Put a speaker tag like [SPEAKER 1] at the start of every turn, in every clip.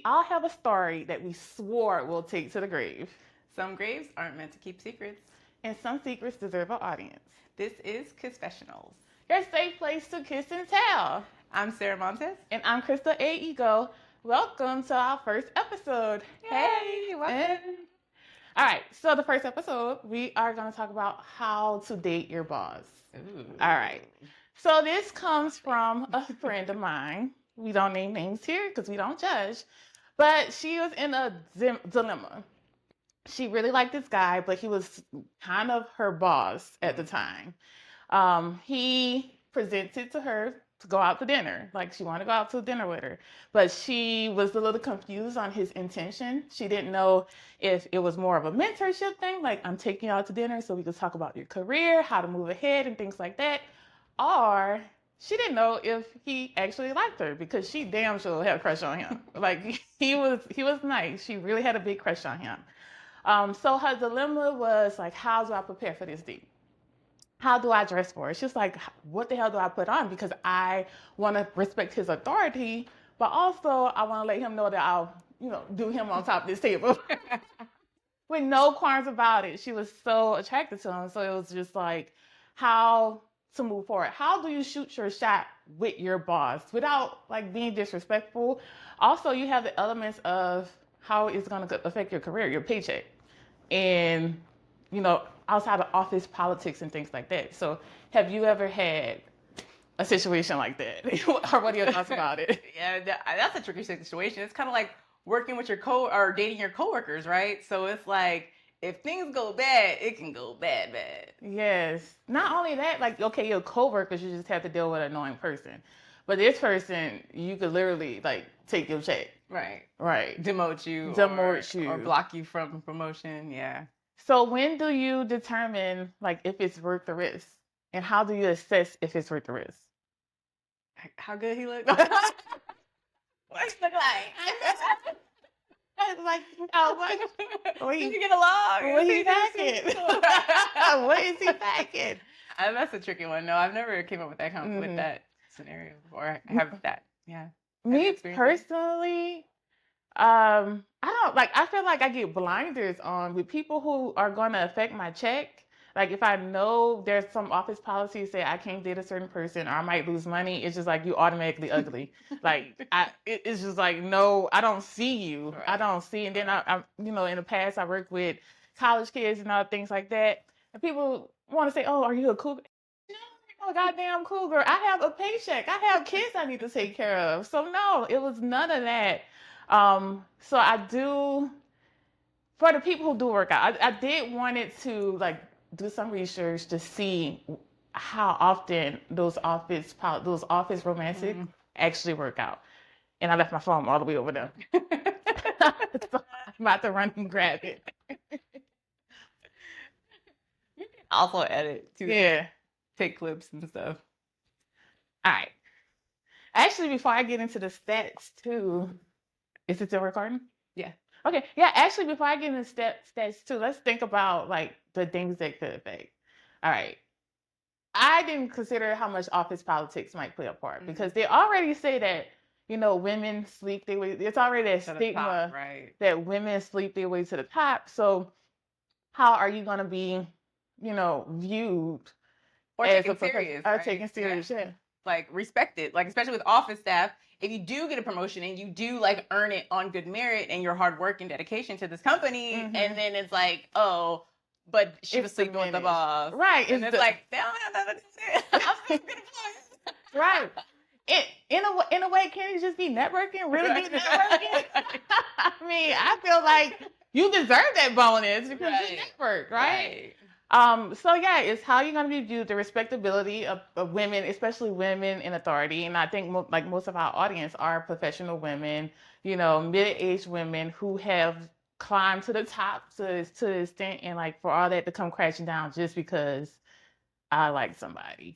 [SPEAKER 1] all have a story that we swore we'll take to the grave.
[SPEAKER 2] Some graves aren't meant to keep secrets.
[SPEAKER 1] And some secrets deserve an audience.
[SPEAKER 2] This is Kissfessionals.
[SPEAKER 1] Your safe place to kiss and tell.
[SPEAKER 2] I'm Sarah Montes.
[SPEAKER 1] And I'm Krista A. Ego. Welcome to our first episode.
[SPEAKER 2] Hey, welcome.
[SPEAKER 1] All right, so the first episode, we are going to talk about how to date your boss.
[SPEAKER 2] Ooh.
[SPEAKER 1] All right. So this comes from a friend of mine. We don't name names here because we don't judge. But she was in a dilemma. She really liked this guy, but he was kind of her boss at the time. He presented to her to go out to dinner. Like, she wanted to go out to dinner with her. But she was a little confused on his intention. She didn't know if it was more of a mentorship thing, like, I'm taking you out to dinner so we could talk about your career, how to move ahead, and things like that. Or she didn't know if he actually liked her, because she damn sure had a crush on him. Like, he was nice. She really had a big crush on him. So her dilemma was like, how do I prepare for this date? How do I dress for it? She's like, what the hell do I put on? Because I want to respect his authority, but also I want to let him know that I'll, do him on top of this table. With no qualms about it. She was so attracted to him. So it was just like, how to move forward. How do you shoot your shot with your boss without like being disrespectful? Also, you have the elements of how it's going to affect your career, your paycheck, and, outside of office politics and things like that. So have you ever had a situation like that? Or what are your thoughts about it?
[SPEAKER 2] Yeah, that's a tricky situation. It's kind of like working with your or dating your coworkers, right? So it's like, if things go bad, it can go bad.
[SPEAKER 1] Yes. Not only that, like, okay, your coworkers, you just have to deal with an annoying person. But this person, you could literally, like, take your check.
[SPEAKER 2] Right.
[SPEAKER 1] Demote you.
[SPEAKER 2] Or block you from promotion, yeah.
[SPEAKER 1] So when do you determine, like, if it's worth the risk? And how do you assess if it's worth the risk?
[SPEAKER 2] How good he look? What he look like?
[SPEAKER 1] Like, what?
[SPEAKER 2] Did you get along?
[SPEAKER 1] What he packing? What is he packing?
[SPEAKER 2] That's a tricky one. No, I've never came up with that with that scenario before. I have that. Yeah.
[SPEAKER 1] Me personally, I feel like I get blinders on with people who are going to affect my check. Like, if I know there's some office policy say I can't date a certain person or I might lose money, it's just like, you automatically ugly. Like, it's just like, no, I don't see you. Right. I don't see. And then I in the past I worked with college kids and all things like that. And people want to say, oh, are you a cougar? No, goddamn cougar. I have a paycheck. I have kids I need to take care of. So no, it was none of that. So I do, for the people who do work out, I did want it to, like, do some research to see how often those office romantic actually work out. And I left my phone all the way over there. So I'm about to run and grab it.
[SPEAKER 2] Also edit too.
[SPEAKER 1] Yeah.
[SPEAKER 2] Take clips and stuff.
[SPEAKER 1] All right. Actually, before I get into the stats too, is it still recording?
[SPEAKER 2] Yeah.
[SPEAKER 1] Okay. Yeah, actually, before I get into stats too, let's think about, like, the things that could affect. All right. I didn't consider how much office politics might play a part, because they already say that, women sleep their way. It's already that stigma that women sleep their way to the top. So how are you going to be, viewed
[SPEAKER 2] or
[SPEAKER 1] as
[SPEAKER 2] taken serious?
[SPEAKER 1] Or taken serious, yeah.
[SPEAKER 2] Like, respected, like, especially with office staff. If you do get a promotion and you do, like, earn it on good merit and your hard work and dedication to this company, and then it's like, oh, but she was sleeping with the boss.
[SPEAKER 1] Right.
[SPEAKER 2] And it's like, they don't have nothing to say. I'm still good employee.
[SPEAKER 1] Right. In a way, can it just be networking? Really be networking? I mean, I feel like you deserve that bonus because you network, right? So yeah, it's how you're going to be viewed, the respectability of women, especially women in authority. And I think most of our audience are professional women, middle-aged women who have climbed to the top to the extent, and, like, for all that to come crashing down just because I like somebody.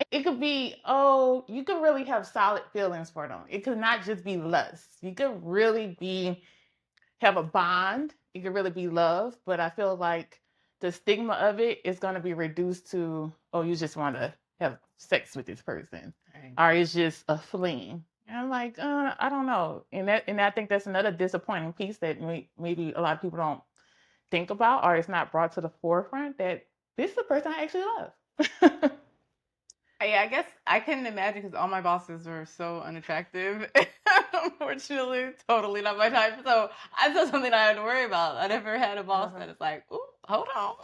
[SPEAKER 1] It could be, you could really have solid feelings for them. It could not just be lust. You could really have a bond. It could really be love. But I feel like the stigma of it is going to be reduced to, you just want to have sex with this person. Right. Or it's just a fling. And I'm like, I don't know. And I think that's another disappointing piece that maybe a lot of people don't think about, or it's not brought to the forefront, that this is the person I actually love.
[SPEAKER 2] Yeah, I guess I couldn't imagine because all my bosses were so unattractive. Unfortunately, totally not my type. So that's not something I had to worry about. I never had a boss that is like, "Ooh, hold on,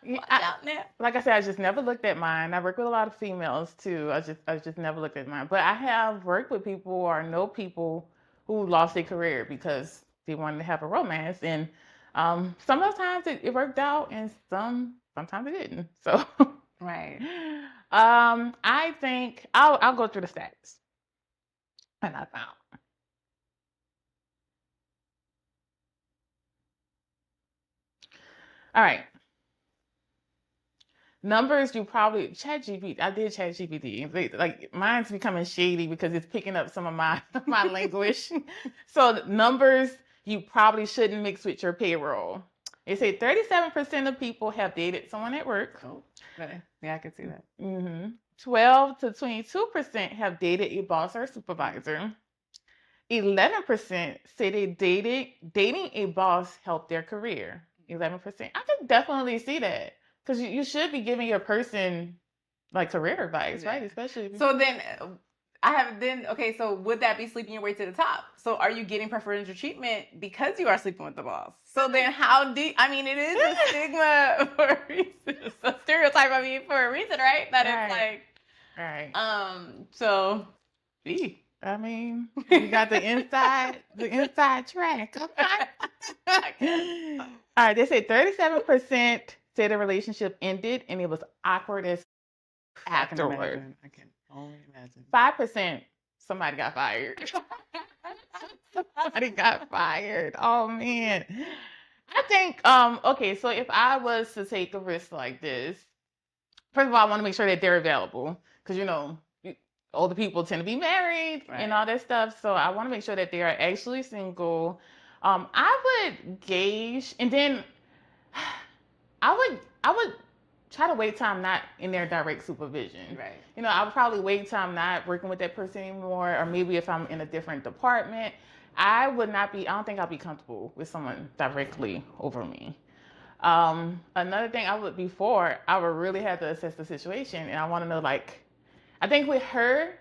[SPEAKER 1] Yeah,
[SPEAKER 2] watch out now."
[SPEAKER 1] like I said, I just never looked at mine. I work with a lot of females too. I just never looked at mine. But I have worked with people or know people who lost their career because they wanted to have a romance, and sometimes it worked out, and sometimes it didn't. So
[SPEAKER 2] Right.
[SPEAKER 1] I think I'll go through the stats, and I found. All right. Numbers, you probably ChatGPT. I did ChatGPT. Like mine's becoming shady because it's picking up some of my my language. So numbers, you probably shouldn't mix with your payroll. They say 37% of people have dated someone at work.
[SPEAKER 2] Oh, okay. Yeah, I can see that.
[SPEAKER 1] 12 to 22% have dated a boss or supervisor. 11% say dating a boss helped their career. 11%. I can definitely see that. Because you should be giving your person like career advice, right? Especially if
[SPEAKER 2] So then okay, so would that be sleeping your way to the top? So are you getting preferential treatment because you are sleeping with the boss? So then I mean, it is a stigma for a reason. It's a stereotype, I mean, for a reason, right? That it's like, so,
[SPEAKER 1] I mean, you got the inside track. Okay. All right, they say 37% say the relationship ended and it was awkward as afterward.
[SPEAKER 2] I can only imagine.
[SPEAKER 1] 5%, somebody got fired. Somebody got fired. Oh man. I think okay, so if I was to take a risk like this, first of all, I want to make sure that they're available because older people tend to be married and all that stuff. So I want to make sure that they are actually single. I would gauge, and then I would try to wait till I'm not in their direct supervision.
[SPEAKER 2] Right.
[SPEAKER 1] I would probably wait till I'm not working with that person anymore, or maybe if I'm in a different department, I don't think I'll be comfortable with someone directly over me. Another thing I would really have to assess the situation, and I want to know, like, I think with her,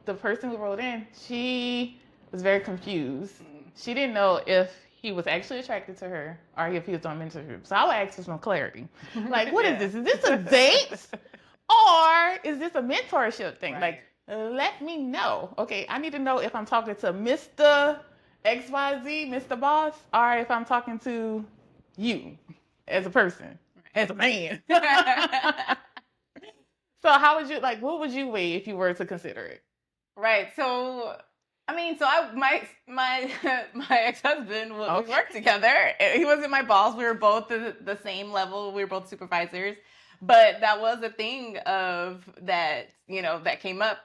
[SPEAKER 1] the person who wrote in, she was very confused. She didn't know if he was actually attracted to her or if he was on mentorship. So I would ask for some clarity. Like, what is this? Is this a date? Or is this a mentorship thing? Right. Like, let me know. Okay, I need to know if I'm talking to Mr. XYZ, Mr. Boss, or if I'm talking to you as a person, as a man. So how would you, like, what would you weigh if you were to consider it?
[SPEAKER 2] Right. So, I mean, my ex-husband, we worked together. He wasn't my boss. We were both the same level. We were both supervisors. But that was a thing of that, that came up.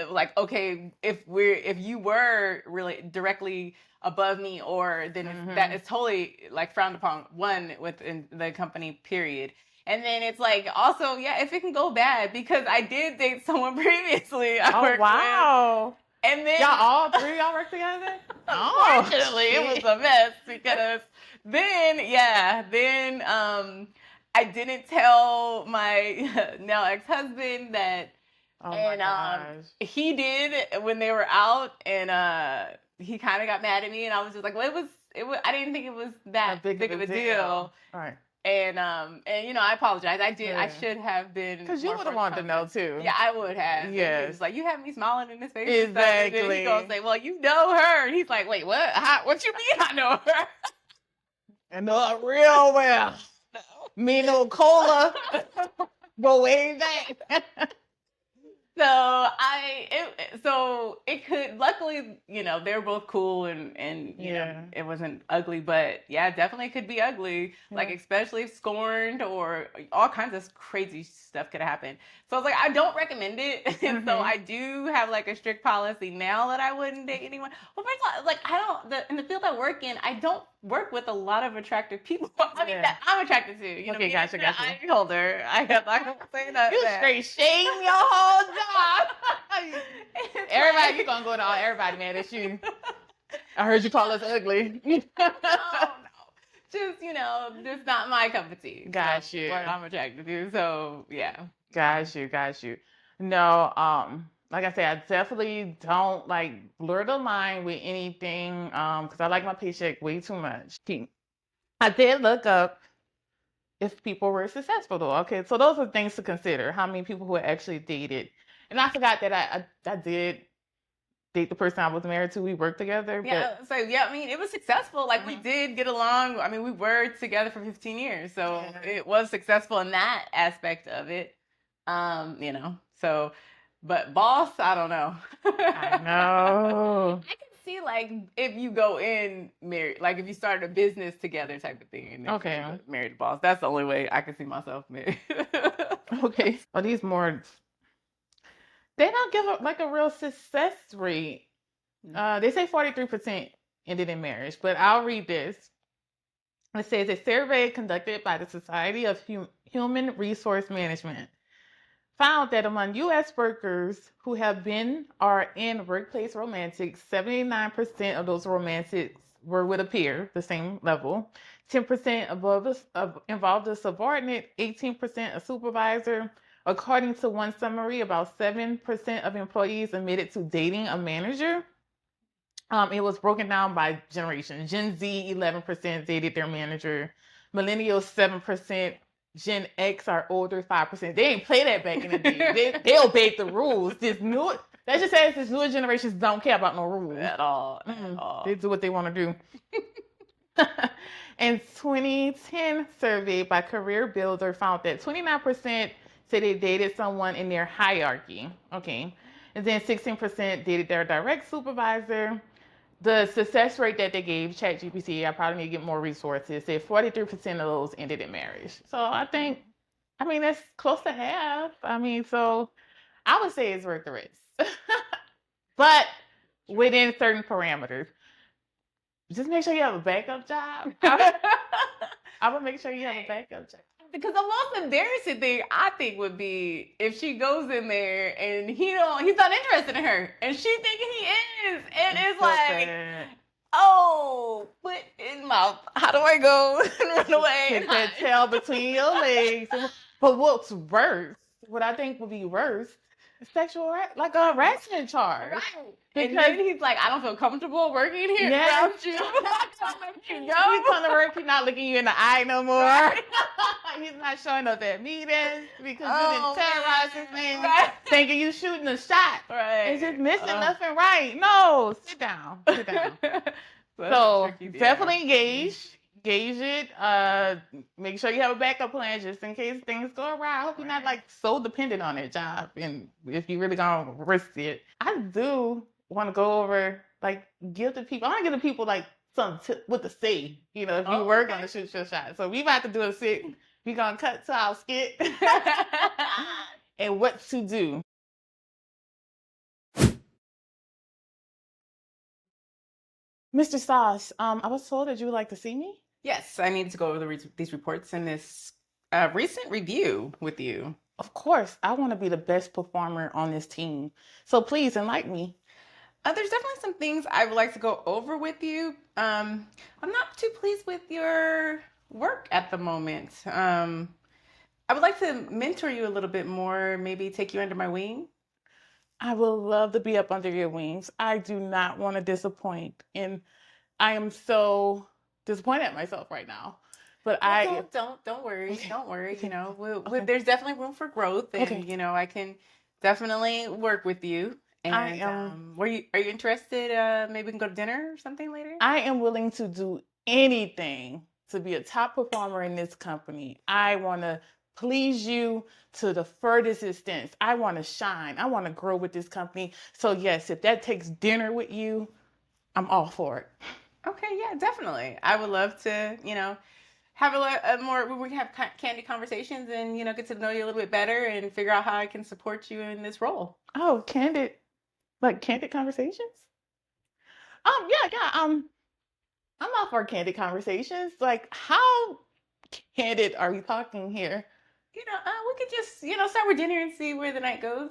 [SPEAKER 2] Like, okay, if you were really directly above me, or then that is totally like frowned upon, one, within the company, period. And then it's like, also, yeah, if it can go bad, because I did date someone previously.
[SPEAKER 1] Wow.
[SPEAKER 2] And then
[SPEAKER 1] all three of y'all work together?
[SPEAKER 2] Unfortunately, it was a mess because then I didn't tell my now ex-husband that, he did when they were out, and he kind of got mad at me, and I was just like, well, it was I didn't think it was that big of a deal.
[SPEAKER 1] All right.
[SPEAKER 2] And I apologize. I should have been,
[SPEAKER 1] because you would have wanted to know too.
[SPEAKER 2] Yeah, I would have.
[SPEAKER 1] Yes.
[SPEAKER 2] He was like, you have me smiling in his face.
[SPEAKER 1] Exactly.
[SPEAKER 2] And he's gonna say, well, you know her, and he's like, wait, what? What you mean I know her?
[SPEAKER 1] I know her real well. No. Me and old Cola go way back.
[SPEAKER 2] So it could, luckily, they were both cool, and it wasn't ugly, but yeah, definitely could be ugly, like, especially if scorned, or all kinds of crazy stuff could happen. So I was like, I don't recommend it. And so I do have like a strict policy now that I wouldn't date anyone. Well, first of all, like, in the field I work in, I don't work with a lot of attractive people. I mean, that I'm attracted to.
[SPEAKER 1] Okay, gotcha.
[SPEAKER 2] I hold her. I don't say that.
[SPEAKER 1] You straight shame your whole job. Everybody, you gonna go to all everybody mad at you. I heard you call us ugly.
[SPEAKER 2] No. Just, just not my cup of tea.
[SPEAKER 1] Got you.
[SPEAKER 2] What I'm attracted to. So yeah.
[SPEAKER 1] Got you. No, like I said, I definitely don't like blur the line with anything. Because I like my paycheck way too much. I did look up if people were successful though. Okay, so those are things to consider. How many people who actually dated. And I forgot that I did date the person I was married to. We worked together.
[SPEAKER 2] Yeah,
[SPEAKER 1] but...
[SPEAKER 2] so yeah, I mean, it was successful. Like we did get along. I mean, we were together for 15 years, so it was successful in that aspect of it. So, but boss, I don't know.
[SPEAKER 1] I know.
[SPEAKER 2] I can see like if you go in married, like if you started a business together type of thing. And
[SPEAKER 1] okay.
[SPEAKER 2] Married boss. That's the only way I can see myself married.
[SPEAKER 1] Okay. Are these more? They don't give like a real success rate. They say 43% ended in marriage, but I'll read this. It says a survey conducted by the Society of Human Resource Management found that among U.S. workers who have been or in workplace romantics, 79% of those romantics were with a peer, the same level, 10% involved a subordinate, 18% a supervisor. According to one summary, about 7% of employees admitted to dating a manager. It was broken down by generation. Gen Z, 11% dated their manager. Millennials, 7%. Gen X are older, 5%. They ain't play that back in the day. They obeyed the rules. That just says this newer generations don't care about no rules.
[SPEAKER 2] At all. At all.
[SPEAKER 1] They do what they want to do. In 2010 survey by Career Builder found that 29% said they dated someone in their hierarchy. Okay. And then 16% dated their direct supervisor. The success rate that they gave ChatGPT, I probably need to get more resources, said 43% of those ended in marriage. So I mean, that's close to half. I mean, so I would say it's worth the risk. But within certain parameters. Just make sure you have a backup job. I would make sure you have a backup job.
[SPEAKER 2] Because the most embarrassing thing I think would be if she goes in there and he's not interested in her and she thinking he is, and it's so like, sad. Oh, foot in mouth. How do I go and run away?
[SPEAKER 1] Get that tail between your legs. But what's worse? What I think would be worse. Sexual, like a harassment charge.
[SPEAKER 2] Right. Because then he's like, I don't feel comfortable working here around you.
[SPEAKER 1] He's on the work, he's not looking you in the eye no more. Right. He's not showing up at meetings because you didn't terrorize his man, thinking you shooting a shot.
[SPEAKER 2] Right.
[SPEAKER 1] It's just missing nothing right. No, sit down. So definitely gauge it. Make sure you have a backup plan just in case things go awry. I hope you're not like so dependent on that job, and if you really gonna risk it. I do want to go over like give the people. I want to give the people like something what to say. If you were gonna shoot your shot. So we about to do a skit. We gonna cut to our skit and what to do. Mr. Sauce, I was told that you would like to see me.
[SPEAKER 2] Yes, I need to go over these reports in this recent review with you.
[SPEAKER 1] Of course, I want to be the best performer on this team. So please enlighten me.
[SPEAKER 2] There's definitely some things I would like to go over with you. I'm not too pleased with your work at the moment. I would like to mentor you a little bit more, maybe take you under my wing.
[SPEAKER 1] I would love to be up under your wings. I do not want to disappoint. And I am so disappointed at myself right now. But
[SPEAKER 2] don't worry. Okay. Don't worry. Okay. There's definitely room for growth, and I can definitely work with you. And are you interested? Maybe we can go to dinner or something later.
[SPEAKER 1] I am willing to do anything to be a top performer in this company. I want to please you to the furthest extent. I want to shine. I want to grow with this company. So yes, if that takes dinner with you, I'm all for it.
[SPEAKER 2] Okay, yeah, definitely. I would love to, have a more, we can have candid conversations and, get to know you a little bit better and figure out how I can support you in this role.
[SPEAKER 1] Oh, candid conversations? Yeah. I'm all for candid conversations. Like, how candid are we talking here?
[SPEAKER 2] We could just, start with dinner and see where the night goes,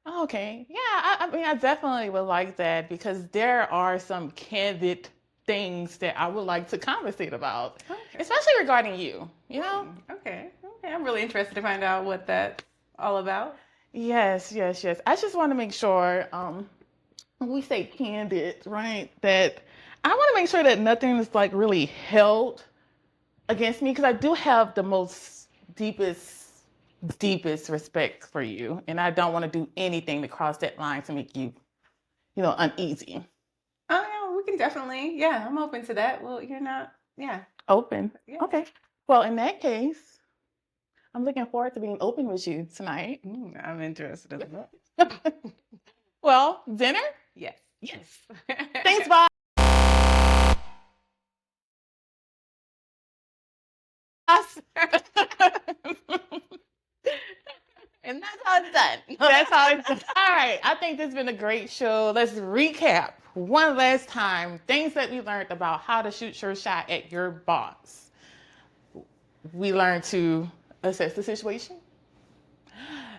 [SPEAKER 1] Okay. Yeah, I mean, I definitely would like that because there are some candid things that I would like to conversate about,
[SPEAKER 2] Okay.
[SPEAKER 1] especially regarding you, you know?
[SPEAKER 2] Okay. Okay. I'm really interested to find out what that's all about.
[SPEAKER 1] Yes, yes, yes. I just want to make sure, when we say candid, right, that I want to make sure that nothing is like really held against me because I do have the most deepest respect for you, and I don't want to do anything to cross that line to make you, uneasy.
[SPEAKER 2] Oh, yeah, we can definitely. Yeah, I'm open to that. Well, you're not. Yeah.
[SPEAKER 1] Open.
[SPEAKER 2] Yeah.
[SPEAKER 1] Okay. Well, in that case, I'm looking forward to being open with you tonight.
[SPEAKER 2] I'm interested in that.
[SPEAKER 1] Well, dinner?
[SPEAKER 2] Yes.
[SPEAKER 1] Yes. Thanks, bye.
[SPEAKER 2] And that's how it's done.
[SPEAKER 1] That's how it's done. All right. I think this has been a great show. Let's recap one last time things that we learned about how to shoot your shot at your boss. We learned to assess the situation,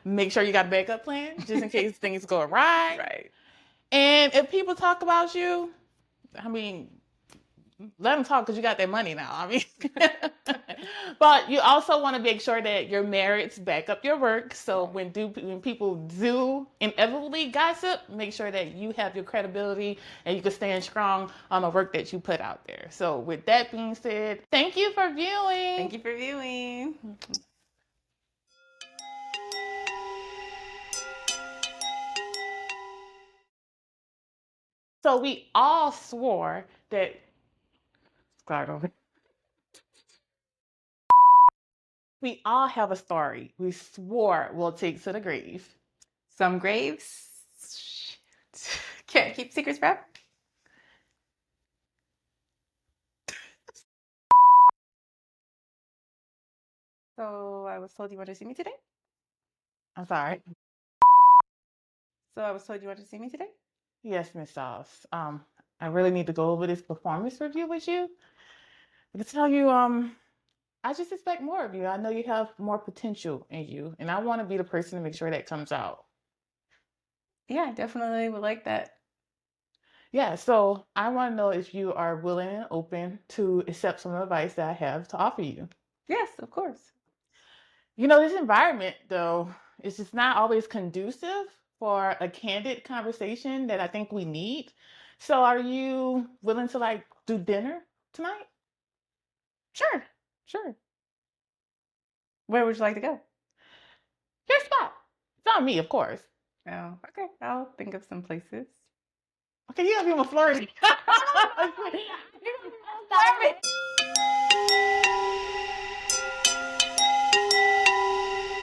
[SPEAKER 1] make sure you got a backup plan just in case things go awry.
[SPEAKER 2] Right.
[SPEAKER 1] And if people talk about you, I mean, let them talk because you got their money now. I mean, but you also want to make sure that your merits back up your work. So when people do inevitably gossip, make sure that you have your credibility and you can stand strong on the work that you put out there. So with that being said, thank you for viewing.
[SPEAKER 2] Thank you for viewing.
[SPEAKER 1] So we all swore that. Start over. We all have a story we swore we'll take to the grave.
[SPEAKER 2] Some graves can't keep secrets forever. So I was told you wanted to see me today.
[SPEAKER 1] I'm sorry.
[SPEAKER 2] So I was told you wanted to see me today.
[SPEAKER 1] Yes, Miss Sauce. I really need to go over this performance review with you. I can tell you, I just expect more of you. I know you have more potential in you, and I want to be the person to make sure that comes out.
[SPEAKER 2] Yeah, I definitely would like that.
[SPEAKER 1] Yeah, so I want to know if you are willing and open to accept some advice that I have to offer you.
[SPEAKER 2] Yes, of course.
[SPEAKER 1] This environment, though, is just not always conducive for a candid conversation that I think we need. So are you willing to do dinner tonight?
[SPEAKER 2] Sure, sure. Where would you like to go?
[SPEAKER 1] Your spot. It's on me, of course.
[SPEAKER 2] Oh, okay. I'll think of some places.
[SPEAKER 1] Okay, you gotta be more flirty.